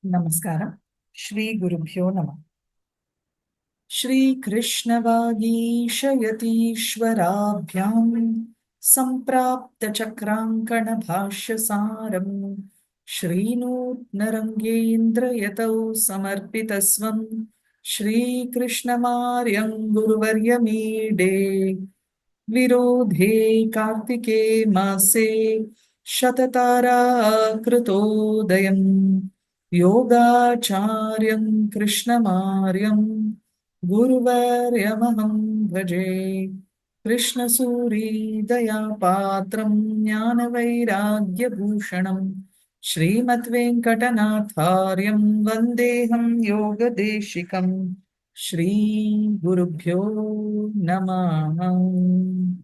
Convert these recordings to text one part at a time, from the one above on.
Namaskaram. Shri Gurubhyo Namah. Shri Krishna Vagishayatishwarabhyam Samprapta Chakrankana Bhashya Saram Shri Nutnarangendra Yatau Samarpitasvam Shri Krishna Maryam Guruvaryamide Virodhe Kartike Mase Shatatara Krutodayam Yogacharyam Krishnamaryam Guruvaryamaham Bhaje Krishna Suri Daya Patram Jnana Vairagya Bhushanam Srimat Venkatanatharyam Vandeham Yoga Deshikam Shri Gurubhyo Namah.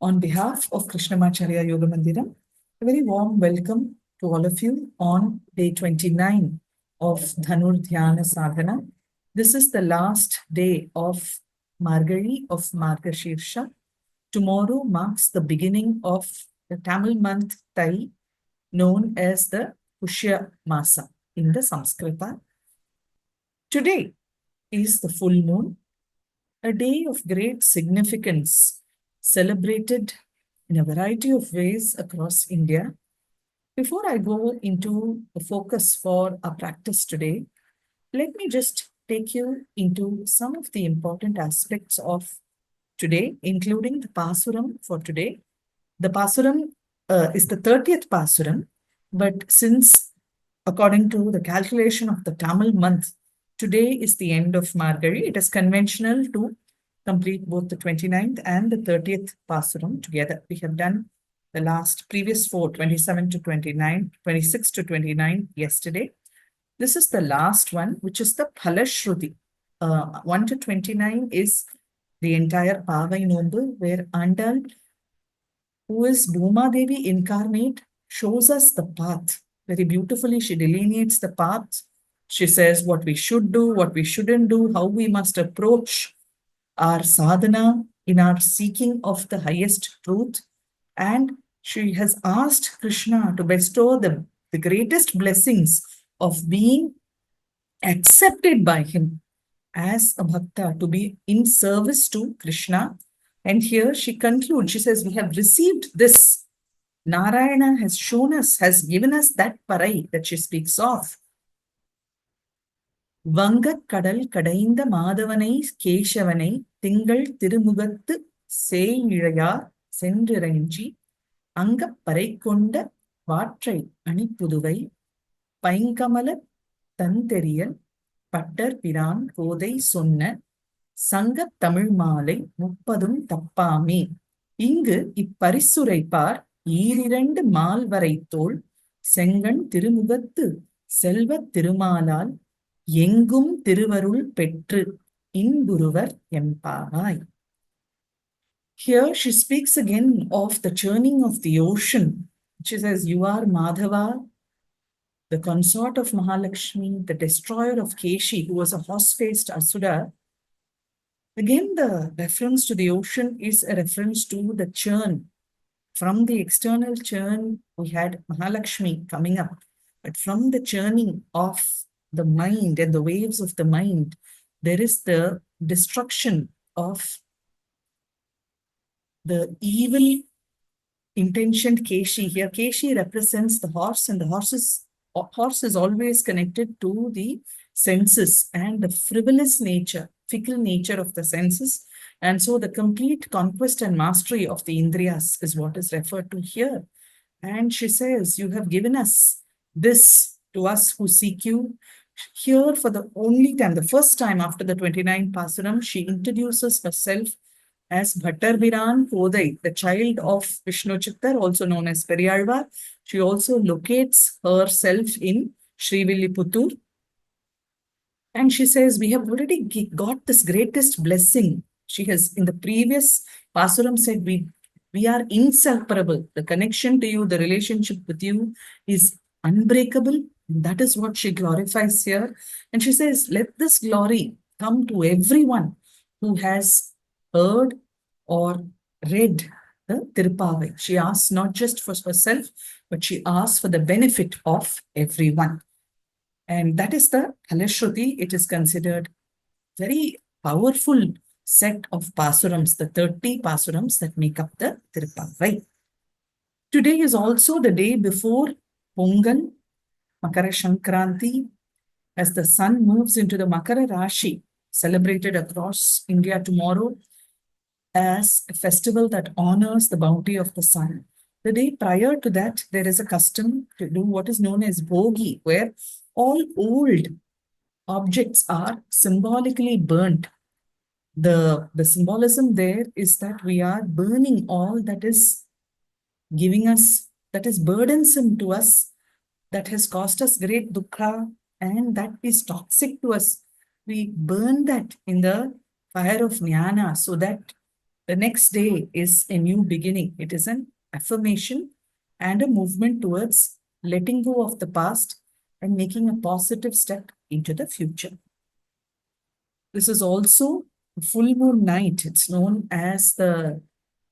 On behalf of Krishnamacharya Yoga Mandiram, a very warm welcome to all of you on day 29 of Dhanur Dhya Sadhana. This is the last day of Margari of Margashirsha. Tomorrow marks the beginning of the Tamil month Tai, known as the Pushya Masa in the Samskrita. Today is the full moon, a day of great significance, celebrated in a variety of ways across India. Before I go into the focus for our practice today, let me just take you into some of the important aspects of today, including the Pasuram for today. The Pasuram is the 30th Pasuram, but since, according to the calculation of the Tamil month, today is the end of Margari, it is conventional to complete both the 29th and the 30th Pasuram together. We have done the previous four, 27 to 29, 26 to 29 yesterday. This is the last one, which is the Phalashruti. 1 to 29 is the entire Pavai Nombu, where Andal, who is Bhuma Devi incarnate, shows us the path. Very beautifully, she delineates the path. She says what we should do, what we shouldn't do, how we must approach our sadhana in our seeking of the highest truth. And she has asked Krishna to bestow the greatest blessings of being accepted by him as a bhakta, to be in service to Krishna. And here she concludes, she says, we have received this. Narayana has shown us, has given us that parai that she speaks of. வங்கக் கடல் கடைந்த மாதவனை கேசவனை திங்கள் திருமுகத்து சேயிழையார் சென்றிறைஞ்சி அங்கப் பறைகொண்ட வாற்றை அணிப்புதுவை பைங்கமலத் தந்தெறியல் butter பிரான் கோதை சொன்ன சங்கத் தமிழ் மாலை 30 தப்பாமே. இங்கு இப்பரிசுரைப்பார் ஈரிரண்டு மால்வரை தோள் செங்கண் திருமுகத்து செல்வத் திருமாலால் எங்கும் திருவருள் பெற்று இன்புருவர் எம்பாவாய். Here she speaks again of the churning of the ocean. She says, you are Madhava, the consort of Mahalakshmi, the destroyer of Keshi, who was a horse-faced Asura. Again, the reference to the ocean is a reference to the churn. From the external churn, we had Mahalakshmi coming up. But from the churning of the mind and the waves of the mind, there is the destruction of the evil intentioned Keshi. Here, Keshi represents the horse, and the horse is always connected to the senses and the frivolous nature, fickle nature of the senses. And so the complete conquest and mastery of the Indriyas is what is referred to here. And she says, you have given us this to us who seek you. Here, for the only time, the first time after the 29th Pasuram, she introduces herself as Bhattar Biran Kodai, the child of Vishnu Chittar, also known as Periyalvar. She also locates herself in Srivilliputtur. And she says, we have already got this greatest blessing. She has, in the previous Pasuram, said, we are inseparable. The connection to you, the relationship with you is unbreakable. That is what she glorifies here. And she says, let this glory come to everyone who has heard or read the Tirupavai. She asks not just for herself, but she asks for the benefit of everyone. And that is the Kalashruti. It is considered very powerful set of pasurams, the 30 pasurams that make up the Tiruppavai. Today is also the day before Pongal, Makara Sankranti, as the sun moves into the Makara Rashi, celebrated across India tomorrow as a festival that honors the bounty of the sun. The day prior to that, there is a custom to do what is known as Bhogi, where all old objects are symbolically burnt. The symbolism there is that we are burning all that is giving us, that is burdensome to us, that has caused us great dukkha, and that is toxic to us. We burn that in the fire of jnana so that the next day is a new beginning. It is an affirmation and a movement towards letting go of the past and making a positive step into the future. This is also full moon night. It's known as the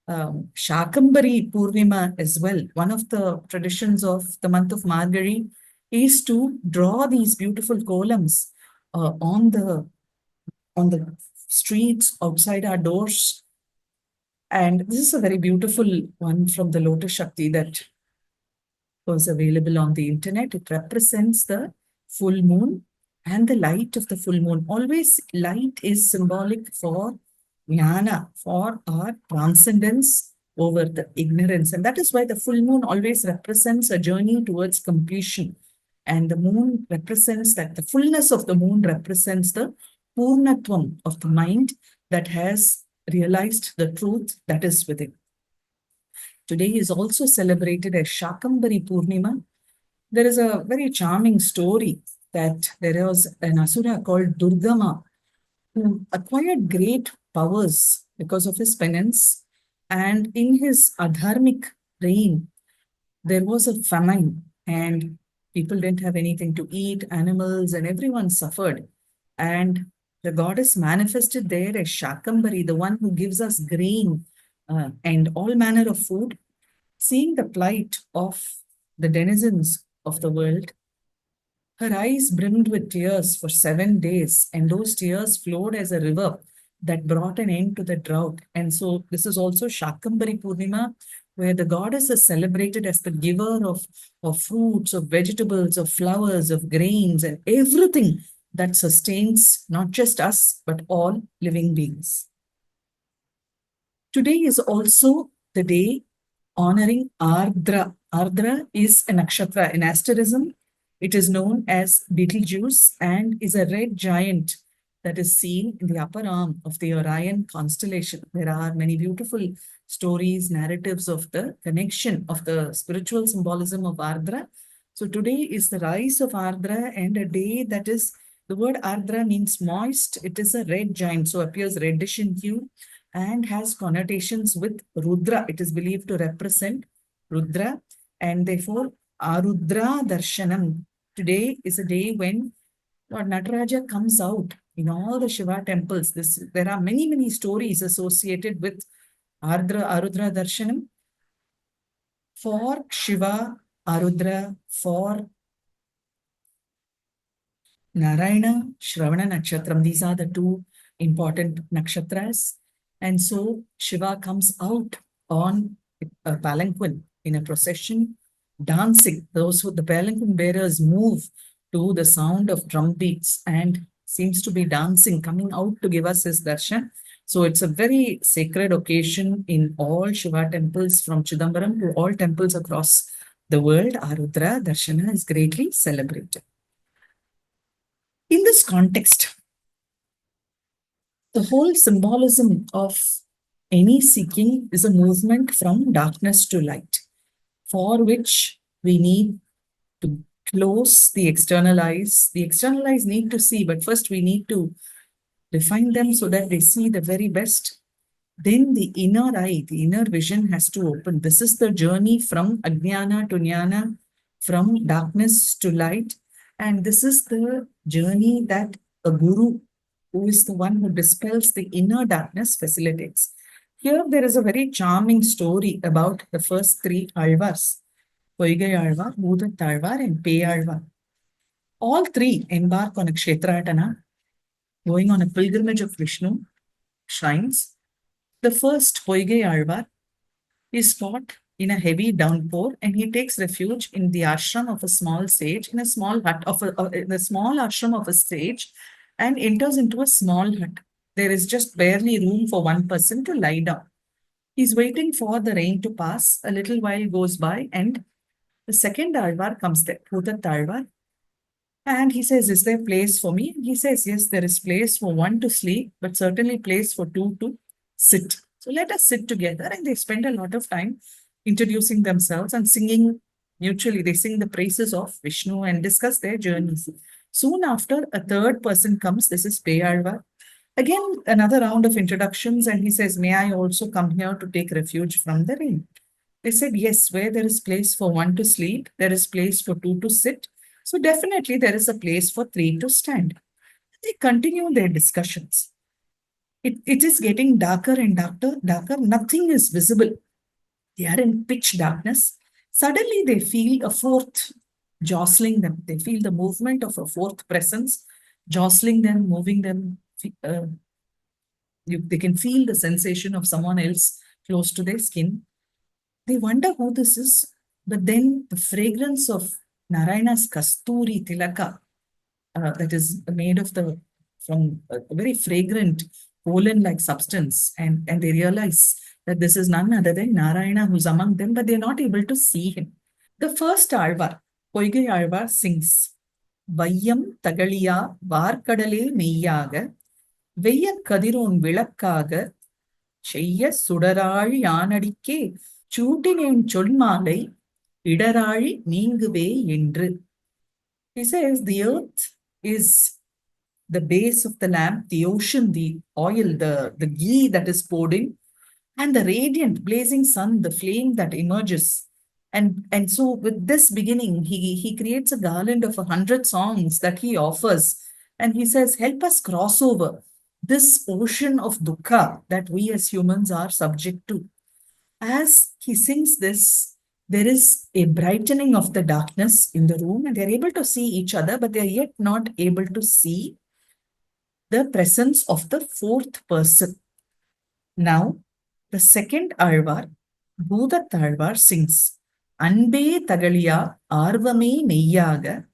Shakambari Purnima as well. One of the traditions of the month of Margari is to draw these beautiful columns on the streets outside our doors. And this is a very beautiful one from the Lotus Shakti that was available on the internet. It represents the full moon and the light of the full moon. Always light is symbolic for jnana, for our transcendence over the ignorance. And that is why the full moon always represents a journey towards completion. And the moon represents that, the fullness of the moon represents the purnatvam of the mind that has realized the truth that is within. Today is also celebrated as Shakambari Purnima. There is a very charming story that there was an asura called Durgama who acquired great powers because of his penance. And in his adharmic reign, there was a famine and people didn't have anything to eat, animals, and everyone suffered. And the goddess manifested there as Shakambari, the one who gives us grain and all manner of food. Seeing the plight of the denizens of the world, her eyes brimmed with tears for 7 days, and those tears flowed as a river that brought an end to the drought. And so this is also Shakambari Purnima, where the goddess is celebrated as the giver of fruits, of vegetables, of flowers, of grains, and everything that sustains not just us, but all living beings. Today is also the day honoring Ardra. Ardra is a nakshatra in asterism. It is known as Betelgeuse and is a red giant that is seen in the upper arm of the Orion constellation. There are many beautiful stories, narratives of the connection of the spiritual symbolism of Ardra. So today is the rise of Ardra, and a day that is, the word Ardra means moist. It is a red giant, so appears reddish in hue and has connotations with Rudra. It is believed to represent Rudra, and therefore Arudra Darshanam. Today is a day when Lord Nataraja comes out in all the Shiva temples. There are many, many stories associated with Arudra Darshanam. For Shiva, Arudra, for Narayana, Shravana Nakshatram. These are the two important nakshatras. And so Shiva comes out on a palanquin in a procession, dancing. The palanquin bearers move to the sound of drum beats and seems to be dancing, coming out to give us his darshan. So it's a very sacred occasion in all Shiva temples from Chidambaram to all temples across the world. Arudra Darshana is greatly celebrated. In this context, the whole symbolism of any seeking is a movement from darkness to light, for which we need to close the external eyes. The external eyes need to see, but first we need to refine them so that they see the very best. Then the inner eye, the inner vision has to open. This is the journey from Ajnana to Jnana, from darkness to light. And this is the journey that a guru, who is the one who dispels the inner darkness, facilitates. Here there is a very charming story about the first three Alvars, Poigai Alvar, Bhudat Alvar, and Pei Alvar. All three embark on a Kshetrayatana, going on a pilgrimage of Vishnu shrines. The first, Poigai Alvar, is caught in a heavy downpour and he takes refuge in the ashram of a small sage, in a small hut of in the small ashram of a sage, and enters into a small hut. There is just barely room for one person to lie down. He's waiting for the rain to pass. A little while goes by, and the second Alvar comes there, Bhutat Alvar, and he says, is there place for me? He says, yes, there is place for one to sleep, but certainly place for two to sit. So let us sit together. And they spend a lot of time introducing themselves and singing mutually. They sing the praises of Vishnu and discuss their journeys. Soon after, a third person comes. This is Peyalvar. Again, another round of introductions. And he says, may I also come here to take refuge from the rain? They said, yes, where there is place for one to sleep, there is place for two to sit. So definitely there is a place for three to stand. They continue their discussions. It is getting darker and darker. Nothing is visible. They are in pitch darkness. Suddenly they feel a fourth jostling them. They feel the movement of a fourth presence jostling them, moving them. They can feel the sensation of someone else close to their skin. They wonder who this is, but then the fragrance of Narayana's Kasturi Tilaka, that is made of from a very fragrant pollen-like substance, and they realize that this is none other than Narayana who's among them, but they're not able to see him. The first Alvar, Poigai Alvar, sings, Vayyam Tagaliya Varkadale Meyyaga, Veya Kadirun Vilakkaga, Cheyya Sudaraali Yanadikke, Chootineen Cholmaalai, Idaraali Neengube Endru. He says the earth is the base of the lamp, the ocean, the oil, the ghee that is poured in, and the radiant blazing sun, the flame that emerges. And so with this beginning, he creates a garland of 100 songs that he offers. And he says, help us cross over this ocean of dukkha that we as humans are subject to. As he sings this, there is a brightening of the darkness in the room, and they're able to see each other, but they're yet not able to see the presence of the fourth person. Now, the second Alvar, Bhudat Alvar, sings, Anbe Tagaliya Arvame Neyyaga,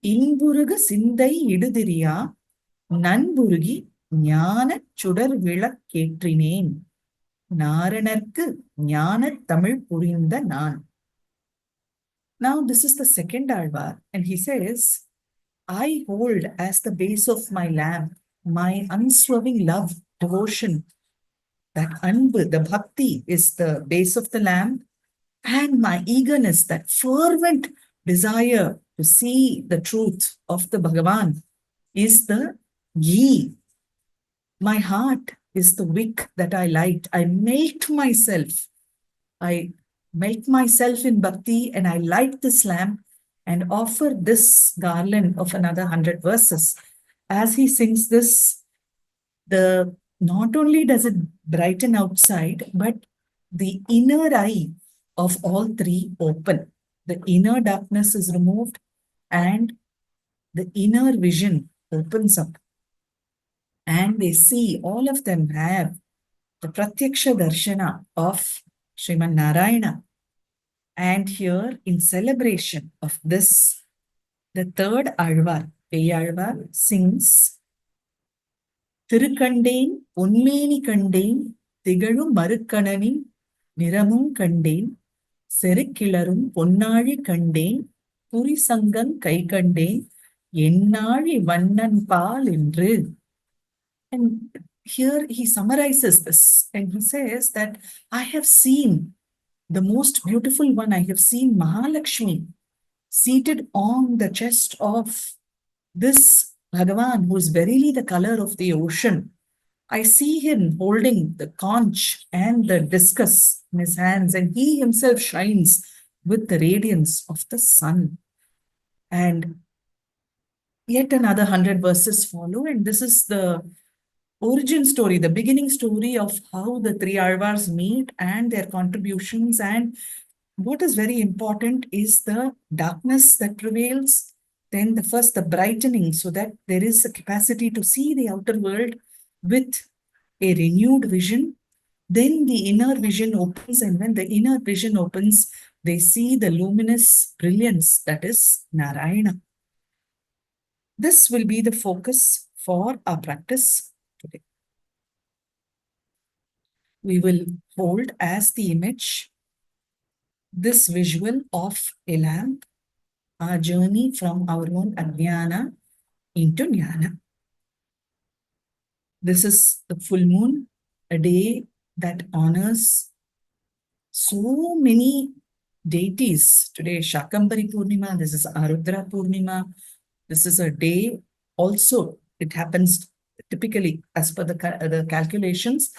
Inburuga Sindai Idudiriya, Nanburugi Jnana Chudar Vilakketrinen, Naranarku Jnana Tamil Purinda Nan. Now, this is the second Alvar, and he says, I hold as the base of my lamp my unswerving love, devotion. That anbu, the bhakti, is the base of the lamp, and my eagerness, that fervent desire to see the truth of the Bhagavan, is the ghee. My heart is the wick that I light. I melt myself. I melt myself in bhakti and I light this lamp and offer this garland of another 100 verses. As he sings this, not only does it brighten outside, but the inner eye of all three open. The inner darkness is removed and the inner vision opens up. And they see, all of them have the Pratyaksha Darshana of Sriman Narayana. And here, in celebration of this, the third Alvar, Peyalvar, sings, Tirukandeen, Unmeni Kandeen, Tigalum Marukkanavin, Niramum Kandeen, Serikkilarum Ponnali Kandeen, Purisangan Kai Kandeen, Ennali Vannan Paal Endru. And here he summarizes this and he says that I have seen the most beautiful one. I have seen Mahalakshmi seated on the chest of this Bhagavan, who is verily the color of the ocean. I see him holding the conch and the discus in his hands, and he himself shines with the radiance of the sun. And yet another 100 verses follow, and this is the origin story, the beginning story of how the three Alvars meet and their contributions. And what is very important is the darkness that prevails Then the first, the brightening, so that there is a capacity to see the outer world with a renewed vision. Then the inner vision opens, and when the inner vision opens, they see the luminous brilliance that is Narayana. This will be the focus for our practice today. We will hold as the image this visual of a lamp, our journey from our own ajnana into jnana. This is the full moon, a day that honors so many deities. Today is Shakambari Purnima, this is Arudra Purnima. This is a day also, it happens typically as per the calculations,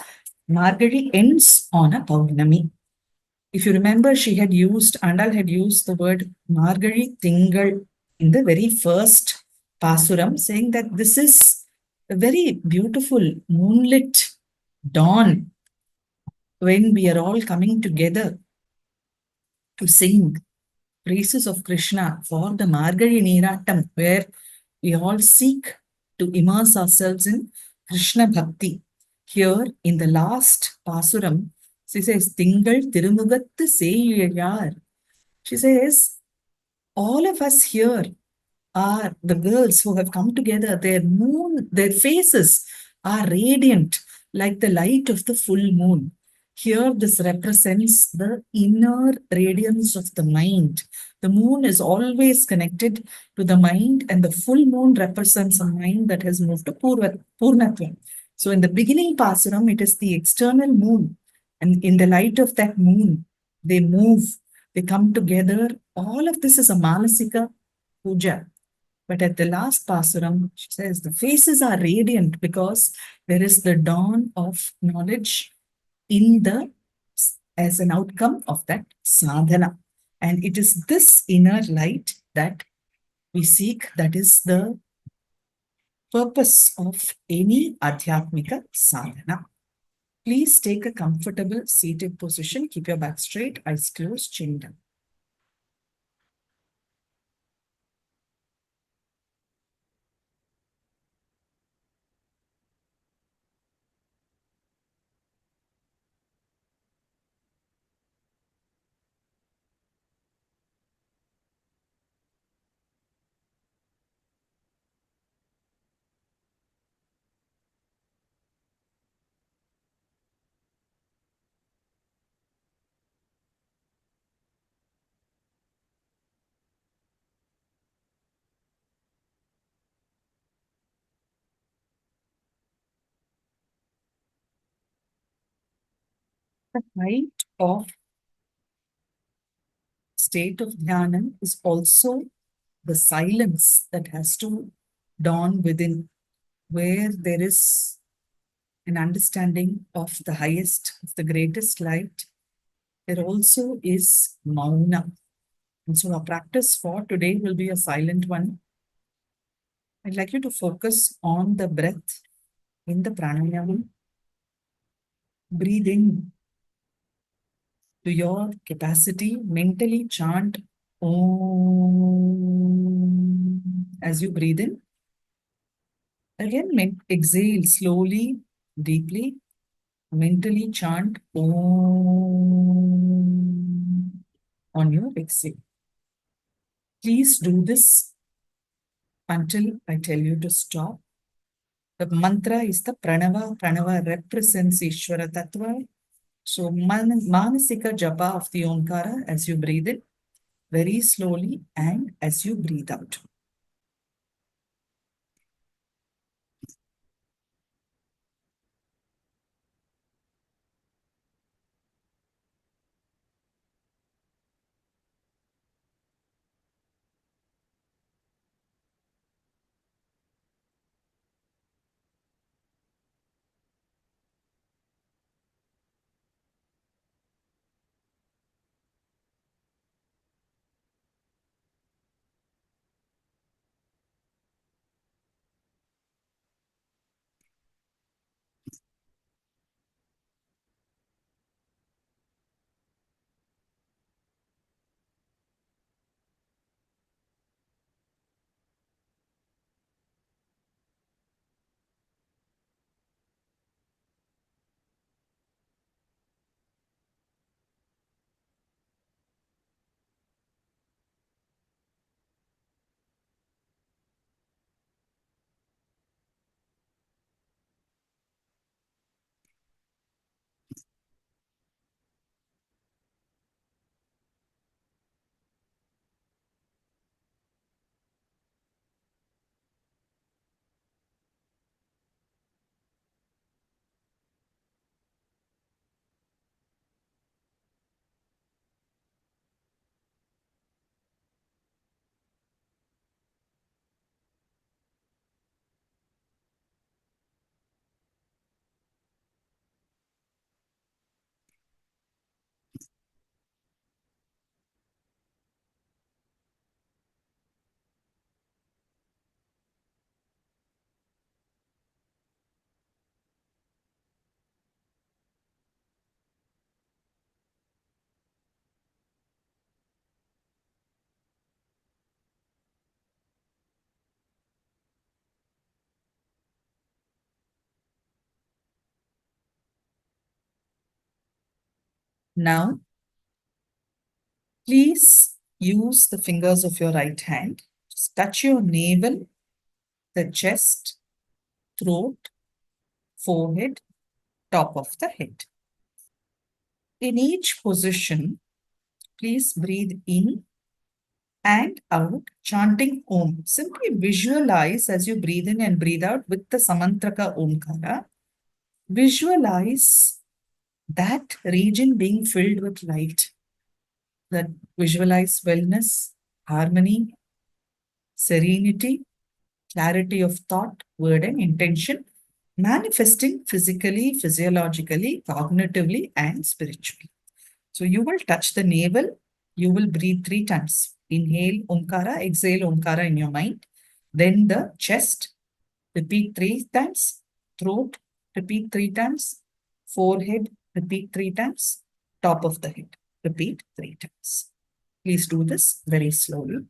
Margari ends on a Paurnami. If you remember, Andal had used the word Margari Tingal in the very first Pasuram, saying that this is a very beautiful moonlit dawn when we are all coming together to sing praises of Krishna for the Margari Neeratam, where we all seek to immerse ourselves in Krishna Bhakti. Here in the last Pasuram, she says, Tingal Tirumugattu Seiyar. She says, all of us here are the girls who have come together. Their faces are radiant like the light of the full moon. Here, this represents the inner radiance of the mind. The moon is always connected to the mind, and the full moon represents a mind that has moved to Purnatvam. So, in the beginning Pasuram, it is the external moon, and in the light of that moon, they move, they come together. All of this is a Manasika puja. But at the last Pasuram, she says the faces are radiant because there is the dawn of knowledge in the as an outcome of that sadhana. And it is this inner light that we seek, that is the purpose of any adhyatmika sadhana. Please take a comfortable seated position. Keep your back straight, eyes closed, chin down. The height of state of dhyana is also the silence that has to dawn within, where there is an understanding of the highest, of the greatest light. There also is mauna. And so our practice for today will be a silent one. I'd like you to focus on the breath in the pranayama. Breathe in to your capacity, mentally chant Om as you breathe in. Again, exhale slowly, deeply. Mentally chant Om on your exhale. Please do this until I tell you to stop. The mantra is the Pranava. Pranava represents Ishvara Tattva. So, Manasika Japa of the Omkara as you breathe in, very slowly, and as you breathe out. Now, please use the fingers of your right hand. Just touch your navel, the chest, throat, forehead, top of the head. In each position, please breathe in and out, chanting Om. Simply visualize as you breathe in and breathe out with the Samantraka Omkara. Visualize that region being filled with light. That visualize wellness, harmony, serenity, clarity of thought, word, and intention, manifesting physically, physiologically, cognitively, and spiritually. So you will touch the navel, you will breathe 3 times. Inhale Omkara, exhale Omkara in your mind. Then the chest, repeat 3 times. Throat, repeat 3 times. Forehead, repeat 3 times. Top of the head, repeat 3 times. Please do this very slowly.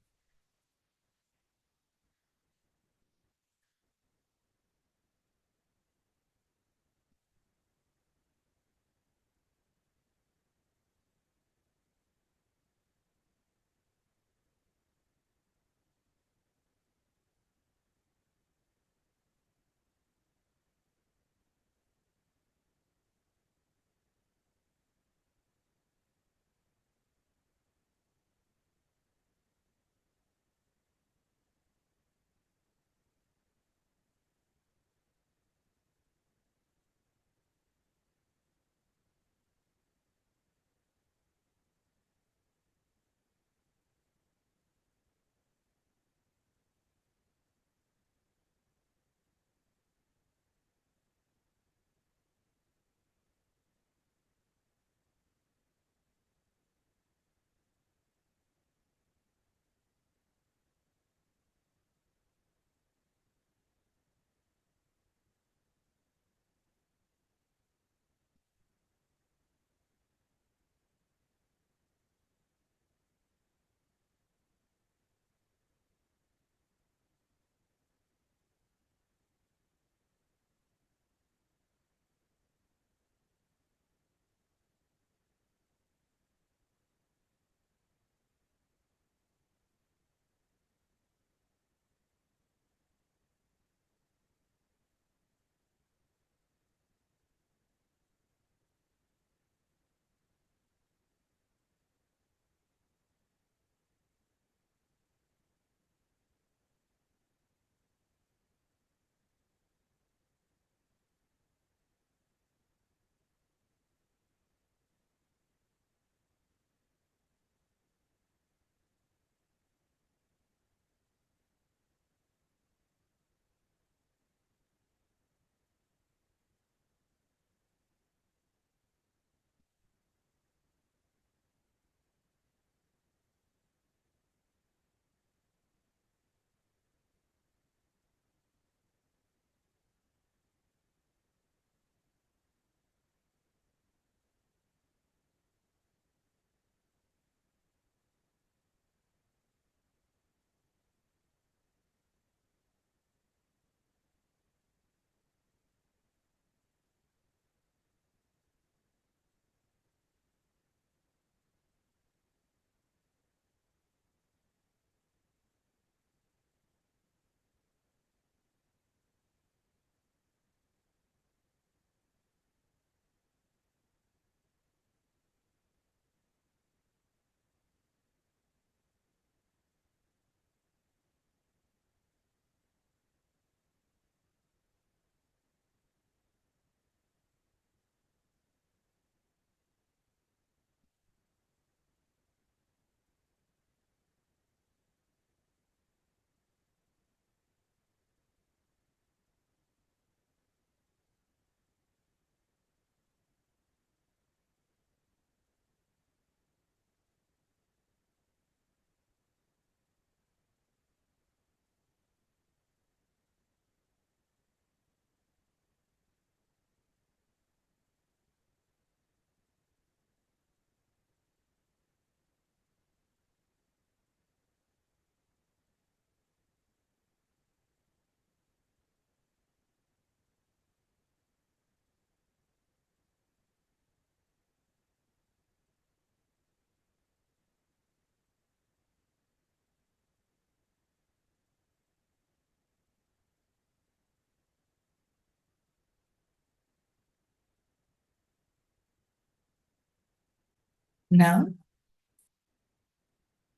Now,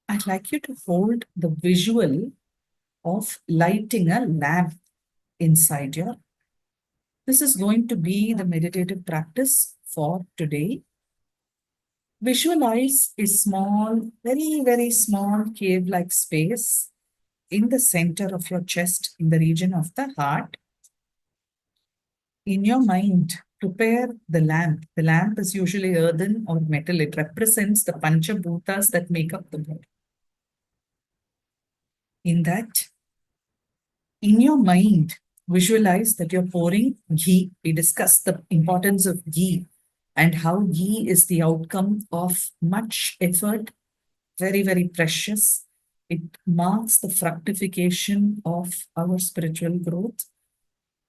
I'd like you to hold the visual of lighting a lamp inside your. This is going to be the meditative practice for today. Visualize a small, very, very small cave like space in the center of your chest, in the region of the heart. In your mind, prepare the lamp. The lamp is usually earthen or metal. It represents the Panchabhutas that make up the body. In that, in your mind, visualize that you're pouring ghee. We discussed the importance of ghee and how ghee is the outcome of much effort, very, very precious. It marks the fructification of our spiritual growth.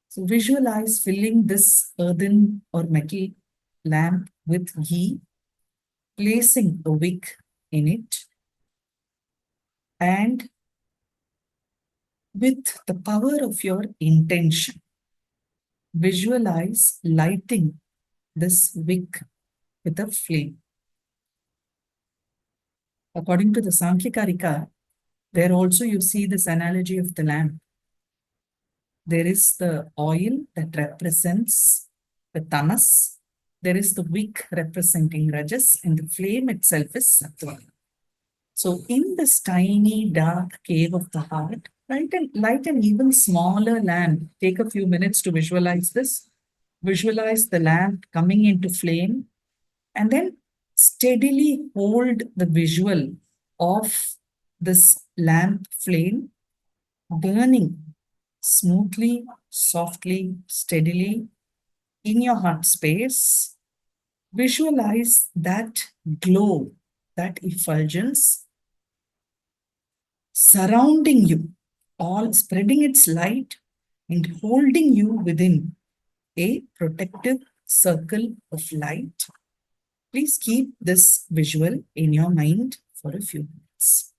So visualize filling this earthen or metal lamp with ghee, placing a wick in it, and with the power of your intention, visualize lighting this wick with a flame. According to the Sankhyakarika, there also you see this analogy of the lamp. There is the oil that represents the tamas, there is the wick representing rajas, and the flame itself is sattva. So, in this tiny dark cave of the heart, light an even smaller lamp. Take a few minutes to visualize this. Visualize the lamp coming into flame, and then steadily hold the visual of this lamp flame burning smoothly, softly, steadily in your heart space. Visualize that glow, that effulgence surrounding you, all spreading its light and holding you within a protective circle of light. Please keep this visual in your mind for a few minutes.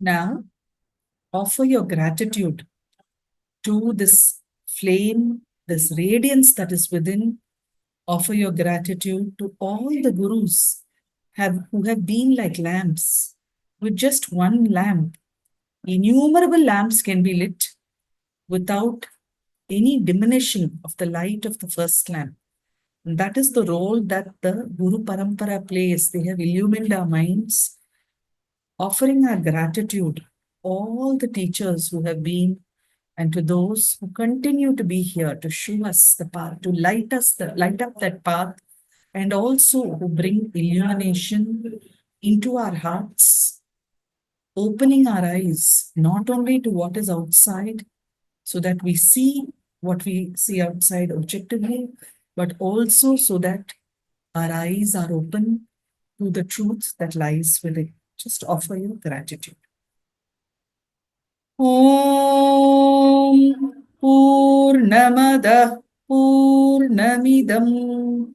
Now, offer your gratitude to this flame, this radiance that is within. Offer your gratitude to all the gurus who have been like lamps. With just one lamp, innumerable lamps can be lit without any diminishing of the light of the first lamp. And that is the role that the Guru Parampara plays. They have illumined our minds, offering our gratitude, all the teachers who have been, and to those who continue to be here to show us the path, to light up that path, and also who bring illumination into our hearts, opening our eyes not only to what is outside, so that we see what we see outside objectively, but also so that our eyes are open to the truth that lies within. Just offer your gratitude. Om Purnamadah Purnamidam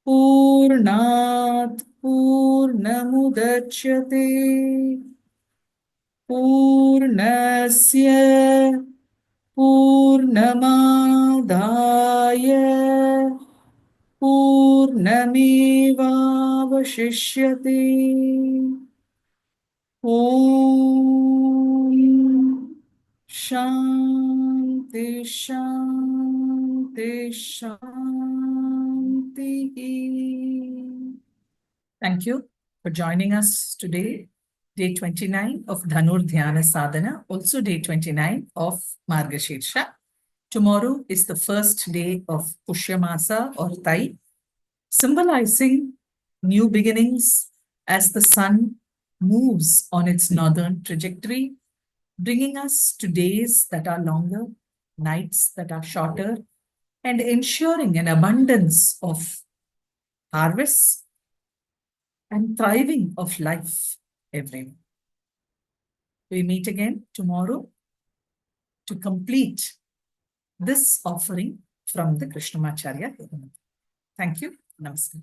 Purnat Purnamudachyate Purnasya Purnamadaya Purnamevavashishyate. Om Shanti Shanti Shanti. Thank you for joining us today, day 29 of Dhanur Dhyana Sadhana, also day 29 of Margashirsha. Tomorrow is the first day of Pushyamasa or Thai, symbolizing new beginnings as the sun moves on its northern trajectory, bringing us to days that are longer, nights that are shorter, and ensuring an abundance of harvests and thriving of life everywhere. We meet again tomorrow to complete this offering from the Krishnamacharya. Thank you. Namaskar.